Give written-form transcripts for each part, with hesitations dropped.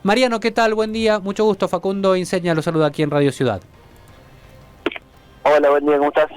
Mariano, ¿qué tal? Buen día, mucho gusto. Facundo Inseña lo saluda aquí en Radio Ciudad. Hola, buen día, ¿cómo estás?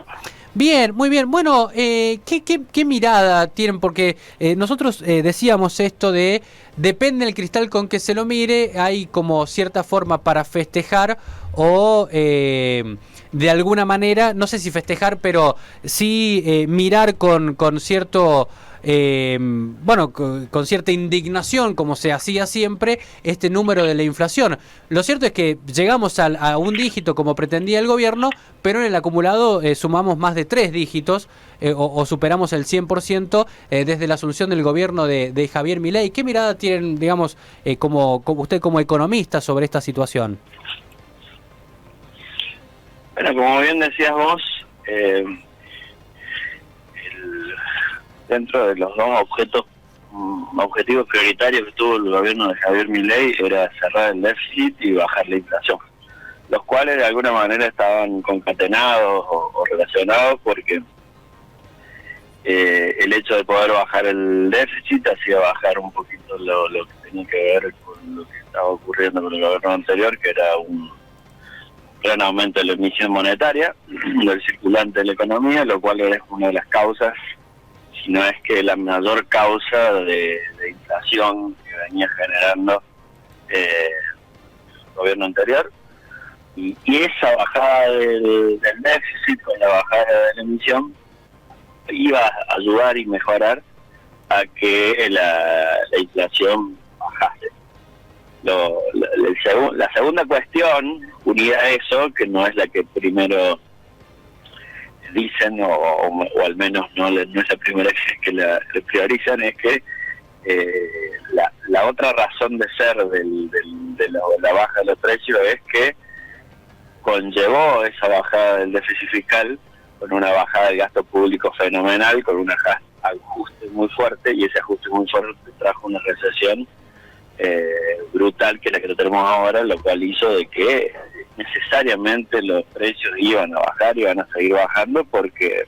Bien, muy bien. Bueno, ¿qué mirada tienen? Porque nosotros decíamos esto de, depende del cristal con que se lo mire, hay como cierta forma para festejar o de alguna manera, no sé si festejar, pero sí mirar con cierto... con cierta indignación, como se hacía siempre, este número de la inflación. Lo cierto es que llegamos a un dígito como pretendía el gobierno, pero en el acumulado sumamos más de 3 dígitos o superamos el 100% desde la asunción del gobierno de Javier Milei. ¿Qué mirada tienen, digamos, como usted como economista sobre esta situación? Bueno, como bien decías vos, dentro de los dos objetivos prioritarios que tuvo el gobierno de Javier Milei era cerrar el déficit y bajar la inflación, los cuales de alguna manera estaban concatenados o relacionados porque el hecho de poder bajar el déficit hacía bajar un poquito lo que tenía que ver con lo que estaba ocurriendo con el gobierno anterior, que era un gran aumento de la emisión monetaria, del circulante de la economía, lo cual es una de las causas, si no es que la mayor causa de inflación que venía generando el gobierno anterior. Y esa bajada del déficit con la bajada de la emisión iba a ayudar y mejorar a que la inflación bajase. La segunda cuestión, unida a eso, que no es la que primero dicen, o al menos no es la primera que la priorizan, es que la otra razón de ser de la baja de los precios es que conllevó esa bajada del déficit fiscal con una bajada del gasto público fenomenal, con un ajuste muy fuerte, y ese ajuste muy fuerte trajo una recesión brutal, que es la que tenemos ahora, lo cual hizo de que necesariamente los precios iban a bajar y van a seguir bajando porque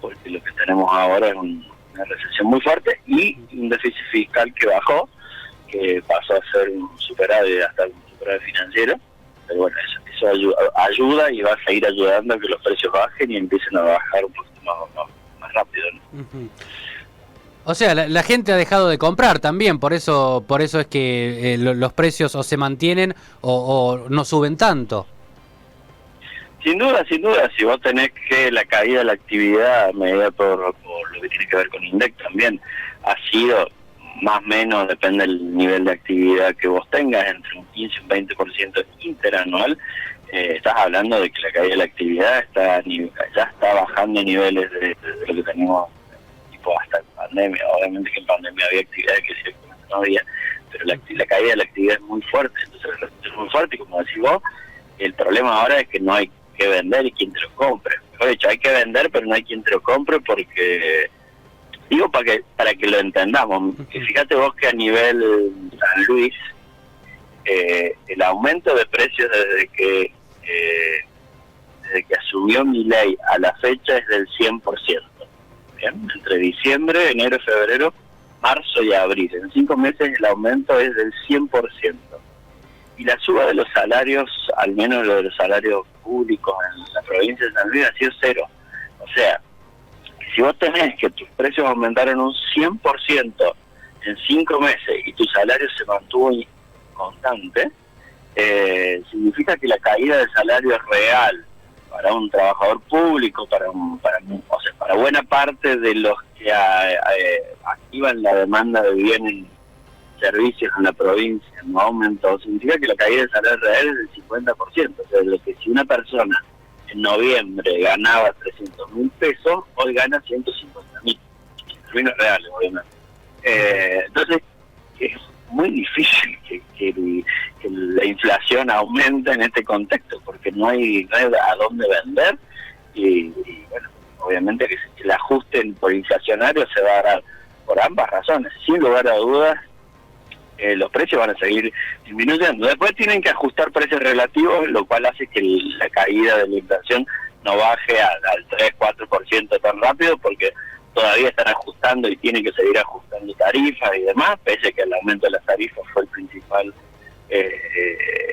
lo que tenemos ahora es una recesión muy fuerte y un déficit fiscal que bajó, que pasó a ser un superávit, hasta un superávit financiero. Pero bueno, eso ayuda y va a seguir ayudando a que los precios bajen y empiecen a bajar un poquito más rápido, ¿no? Uh-huh. O sea, la gente ha dejado de comprar también, por eso es que los precios o se mantienen o no suben tanto. Sin duda, si vos tenés que la caída de la actividad, medida por lo que tiene que ver con INDEC también, ha sido más o menos, depende del nivel de actividad que vos tengas, entre un 15 y un 20% interanual, estás hablando de que la caída de la actividad ya está bajando niveles de lo que teníamos hasta en pandemia. Obviamente que en pandemia había actividades que ciertamente no había, pero la caída de la actividad es muy fuerte, entonces es muy fuerte, y como decís vos, el problema ahora es que no hay que vender y quien te lo compre. Mejor dicho, hay que vender, pero no hay quien te lo compre, porque digo para que lo entendamos, que fíjate vos que a nivel San Luis el aumento de precios desde que asumió Milei a la fecha es del 100%. ¿Bien? Entre diciembre, enero, febrero, marzo y abril. En 5 meses el aumento es del 100%. Y la suba de los salarios, al menos de los salarios públicos en la provincia de San Luis, ha sido 0. O sea, si vos tenés que tus precios aumentaron un 100% en 5 meses y tu salario se mantuvo constante, significa que la caída del salario es real para un trabajador público, para buena parte de los que activan la demanda de bienes y servicios en la provincia, no aumentó, significa que la caída del salario real es del 50%. O sea, lo que si una persona en noviembre ganaba 300.000 pesos, hoy gana 150.000, en términos reales, obviamente. Entonces, es muy difícil que la inflación aumente en este contexto, porque no hay a dónde vender, y bueno, obviamente que el ajuste por inflacionario se va a dar por ambas razones. Sin lugar a dudas, los precios van a seguir disminuyendo. Después tienen que ajustar precios relativos, lo cual hace que la caída de la inflación no baje al 3-4% tan rápido, porque todavía están ajustando y tienen que seguir ajustando tarifas y demás, pese a que el aumento de las tarifas fue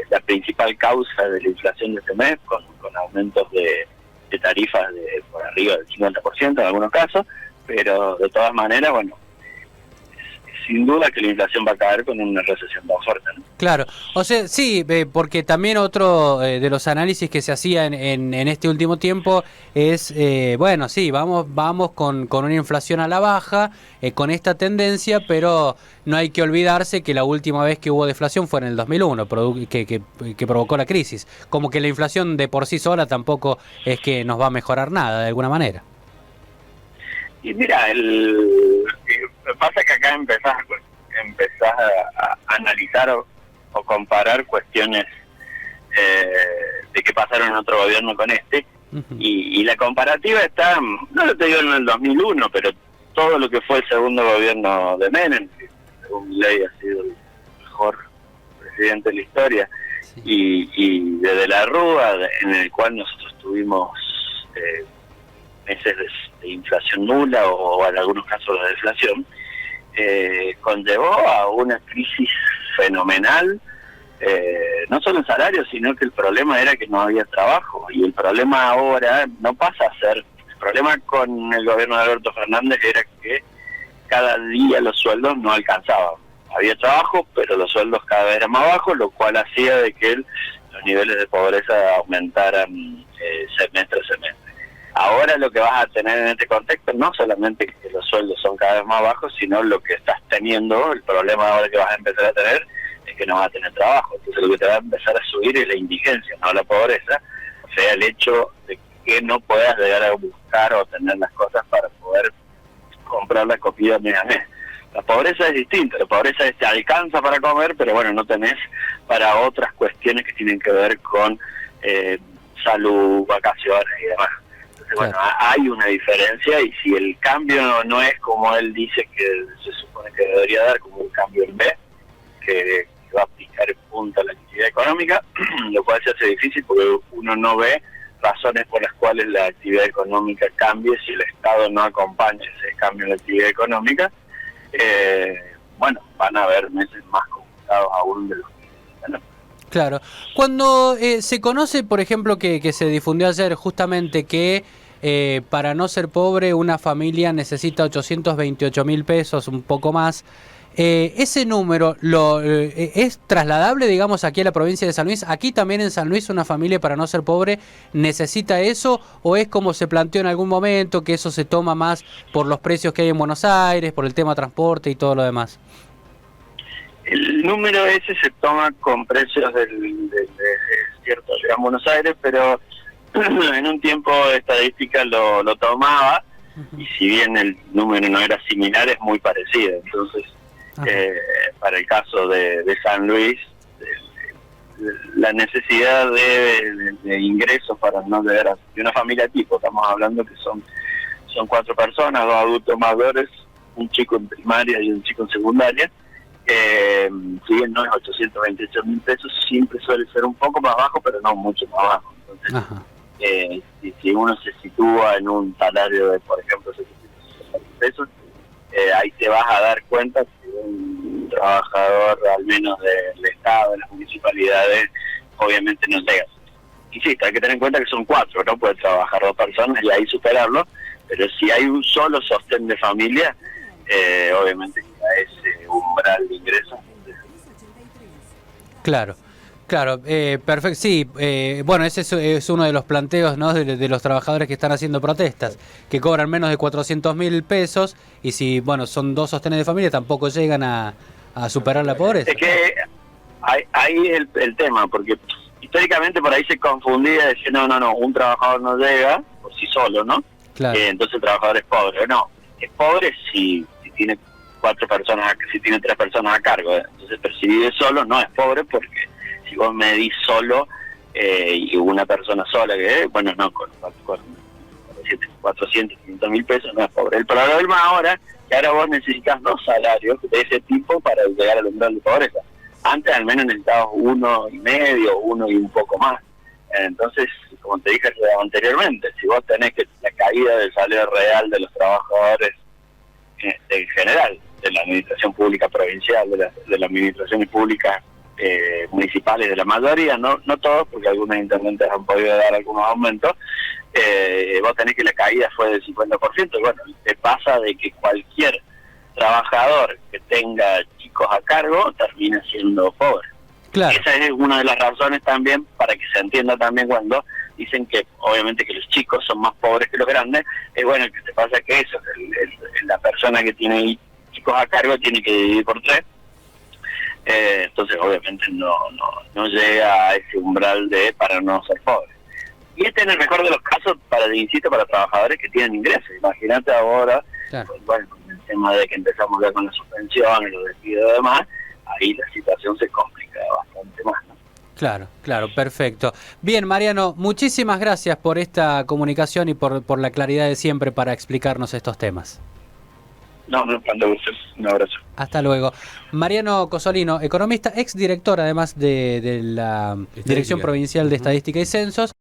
la principal causa de la inflación de este mes, con aumentos de tarifas por arriba del 50% en algunos casos, pero de todas maneras, bueno, sin duda que la inflación va a caer con una recesión tan fuerte, ¿no? Claro, o sea, sí, porque también otro de los análisis que se hacía en este último tiempo es, bueno, sí, vamos con una inflación a la baja, con esta tendencia, pero no hay que olvidarse que la última vez que hubo deflación fue en el 2001, que provocó la crisis. Como que la inflación de por sí sola tampoco es que nos va a mejorar nada, de alguna manera. Y mira, pasa que acá empezás a analizar o comparar cuestiones de qué pasaron en otro gobierno con este, y la comparativa está, no lo te digo en el 2001, pero todo lo que fue el segundo gobierno de Menem, que según mi ley ha sido el mejor presidente de la historia, sí. y de De la Rúa, en el cual nosotros tuvimos meses de inflación nula o en algunos casos de deflación, conllevó a una crisis fenomenal, no solo en salarios, sino que el problema era que no había trabajo, y el problema ahora no pasa a ser, el problema con el gobierno de Alberto Fernández era que cada día los sueldos no alcanzaban, había trabajo, pero los sueldos cada vez eran más bajos, lo cual hacía de que los niveles de pobreza aumentaran semestre a semestre. Ahora lo que vas a tener en este contexto no solamente que los sueldos son cada vez más bajos, sino lo que estás teniendo, el problema ahora que vas a empezar a tener es que no vas a tener trabajo. Entonces lo que te va a empezar a subir es la indigencia, no la pobreza, o sea, el hecho de que no puedas llegar a buscar o tener las cosas para poder comprar la comida mes a mes. La pobreza es distinta, la pobreza te alcanza para comer, pero bueno, no tenés para otras cuestiones que tienen que ver con salud, vacaciones y demás. Bueno, hay una diferencia, y si el cambio no es como él dice que se supone que debería dar, como un cambio en B, que va a aplicar en punta a la actividad económica, lo cual se hace difícil porque uno no ve razones por las cuales la actividad económica cambie si el Estado no acompaña ese cambio en la actividad económica. Bueno, van a haber meses más complicados aún de los que, ¿no? Claro. Cuando se conoce, por ejemplo, que se difundió ayer justamente que para no ser pobre una familia necesita 828.000 pesos, un poco más, ¿ese número es trasladable, digamos, aquí a la provincia de San Luis? ¿Aquí también en San Luis una familia para no ser pobre necesita eso? ¿O es como se planteó en algún momento, que eso se toma más por los precios que hay en Buenos Aires, por el tema transporte y todo lo demás? El número ese se toma con precios de cierto Gran Buenos Aires, pero en un tiempo estadística lo tomaba, y si bien el número no era similar, es muy parecido. Entonces, para el caso de San Luis, la necesidad de ingresos para no llegar de una familia tipo, estamos hablando que son 4 personas, 2 adultos mayores, un chico en primaria y un chico en secundaria. Si bien no es 828.000 pesos, siempre suele ser un poco más bajo, pero no mucho más bajo. Entonces, si uno se sitúa en un salario de, por ejemplo, 760.000 pesos, ahí te vas a dar cuenta que un trabajador, al menos del Estado, de las municipalidades, obviamente no llega. Insisto, hay que tener en cuenta que son 4, no puede trabajar 2 personas y ahí superarlo, pero si hay un solo sostén de familia, obviamente a ese umbral de ingresos. Claro, perfecto. Sí, bueno, ese es uno de los planteos, ¿no?, de los trabajadores que están haciendo protestas, que cobran menos de 400.000 pesos, y si, bueno, son 2 sostenes de familia, tampoco llegan a superar la pobreza. Es que ahí es el tema, porque históricamente por ahí se confundía, decir, no, un trabajador no llega por sí solo, ¿no? Claro. Entonces el trabajador es pobre. No, es pobre si tiene 4 personas, si tiene 3 personas a cargo. Entonces percibir solo no es pobre, porque si vos medís solo y una persona sola, que bueno, no, con 400, 500.000 pesos no es pobre. El problema ahora que ahora vos necesitas 2 salarios de ese tipo para llegar al umbral de pobreza. Antes al menos necesitabas 1,5, 1 y un poco más. Entonces, como te dije anteriormente, si vos tenés que la caída del salario real de los trabajadores en general, de la administración pública provincial, de la administración pública municipales, de la mayoría, no todos, porque algunos intendentes han podido dar algunos aumentos, vos tenés que la caída fue del 50%, y bueno, te pasa de que cualquier trabajador que tenga chicos a cargo termina siendo pobre. Claro. Esa es una de las razones también para que se entienda también cuando dicen que obviamente que los chicos son más pobres que los grandes. Bueno, que te pasa que eso, la persona que tiene chicos a cargo tiene que dividir por 3, entonces obviamente no llega a ese umbral para no ser pobre. Y en el mejor de los casos, insisto, para trabajadores que tienen ingresos. Imagínate ahora, claro, bueno, con el tema de que empezamos ya con la suspensión, los despidos y demás, ahí la situación se complica bastante más, ¿no? Claro, perfecto. Bien, Mariano, muchísimas gracias por esta comunicación y por la claridad de siempre para explicarnos estos temas. No, cuando gustes. Un abrazo. Hasta luego. Mariano Cosolino, economista, exdirector además de la Dirección Provincial de Estadística y Censos.